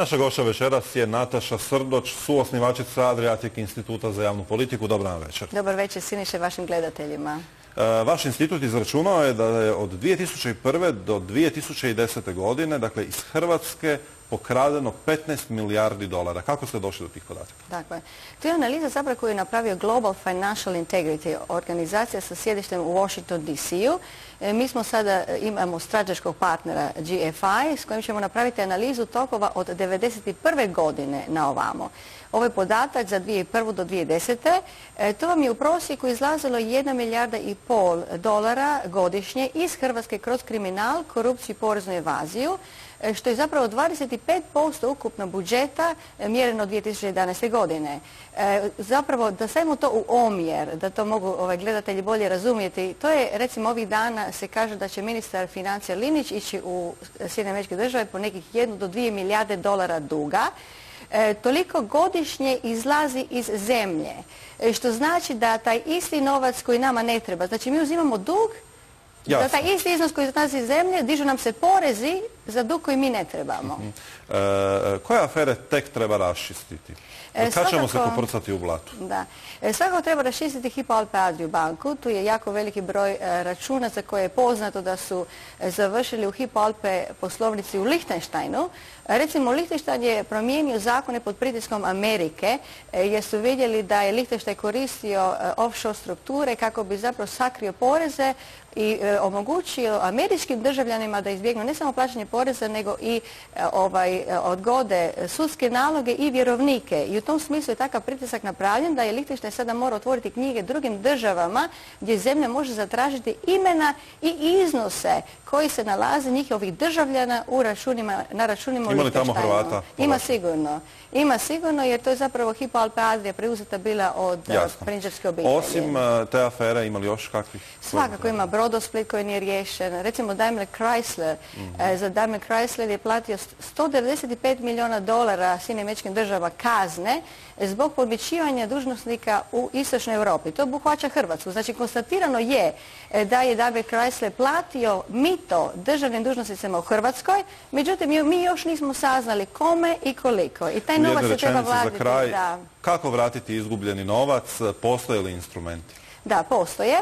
Naša gošća večeras je Nataša Srdoć, suosnivačica Adriatic instituta za javnu politiku. Dobar nam večer. Dobar večer, Siniša, vašim gledateljima. Vaš institut izračunao je da je od 2001. do 2010. godine, dakle iz Hrvatske, pokradeno 15 milijardi dolara. Kako ste došli do tih podataka? Dakle, to je analiza zapravo koju je napravio Global Financial Integrity, organizacija sa sjedištem u Washington DC-u. Mi smo sada, imamo strateškog partnera GFI s kojim ćemo napraviti analizu tokova od 1991. godine na ovamo. Ovaj podatak za 2001. do 2010. To vam je u prosjeku izlazilo 1,5 milijarda dolara godišnje iz Hrvatske kroz kriminal, korupciju i poreznu evaziju, što je zapravo 25% ukupnog budžeta mjereno 2011. godine. Zapravo, da stavimo to u omjer, da to mogu gledatelji bolje razumjeti, to je, recimo, ovih dana se kaže da će ministar financija Linić ići u Sjedinjene Američke Države po nekih 1 do 2 milijarde dolara duga. Toliko godišnje izlazi iz zemlje, što znači da taj isti novac koji nama ne treba, znači mi uzimamo dug, da taj isti iznos koji izlazi iz zemlje, dižu nam se porezi za dug koji mi ne trebamo. Koje afere tek treba raščistiti? Kad ćemo se koprcati u blatu? Da. Svakako treba raščistiti Hypo Alpe Adria banku. Tu je jako veliki broj računa za koje je poznato da su završili u Hypo Alpe poslovnici u Lihtenštajnu. Recimo, Lihtenštajn je promijenio zakone pod pritiskom Amerike jer su vidjeli da je Lihtenštajn koristio offshore strukture kako bi zapravo sakrio poreze i omogućio američkim državljanima da izbjegnu ne samo plaćanje poreza, nego i odgode sudske naloge i vjerovnike. I u tom smislu je takav pritisak napravljen da je Lihtenštajn sada mora otvoriti knjige drugim državama gdje zemlja može zatražiti imena i iznose koji se nalaze njihovih državljana u računima, na računima u Lihtenštajnu. Ima li tamo Hrvata? Ima sigurno. Ima sigurno jer to je zapravo Hypo Alpe Adria preuzeta bila od prinđerske obitelji. Osim te afere, ima li još kakvih? Svakako ima Brodosplit koji nije riješen. Recimo Daimler Chrysler. Za Daimler Chrysler je platio 195 milijuna dolara Sjedinjenim Američkim Državama kazne zbog podmićivanja dužnosnika u istočnoj Europi. To obuhvaća Hrvatsku. Znači, konstatirano je da je Daimler Chrysler platio mito državnim dužnosnicima u Hrvatskoj, međutim mi još nismo saznali kome i koliko. I taj novac se treba vratiti. Za kraj, kako vratiti izgubljeni novac? Postoje li instrumenti? Da, postoje.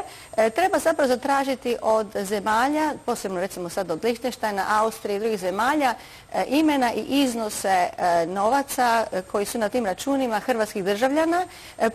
Treba zapravo zatražiti od zemalja, posebno recimo sad od Lihtenštajna, Austrije i drugih zemalja, imena i iznose novaca koji su na tim računima hrvatskih državljana.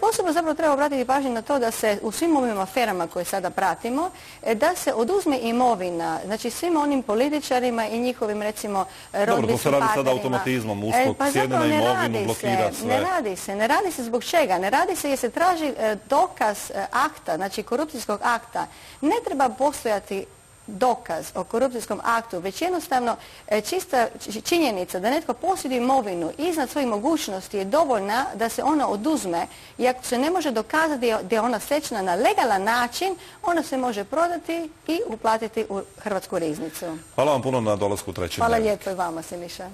Posebno zapravo treba obratiti pažnju na to da se u svim ovim aferama koje sada pratimo, da se oduzme imovina, znači svim onim političarima i njihovim, recimo, rodbinskim partnerima. Dobro, to se radi sada automatizmom, USKOK sjedne na imovinu, blokira sve. Ne radi se zbog čega? Ne radi se jer se traži dokaz akta, znači korupcijskog akta. Ne treba postojati dokaz o korupcijskom aktu, već jednostavno čista činjenica da netko posjeduje imovinu iznad svojih mogućnosti je dovoljna da se ona oduzme i ako se ne može dokazati da je ona stečena na legalan način, ona se može prodati i uplatiti u Hrvatsku riznicu. Hvala vam puno na dolasku u Treći dnevnik. Hvala lijepo i vama, Siniša.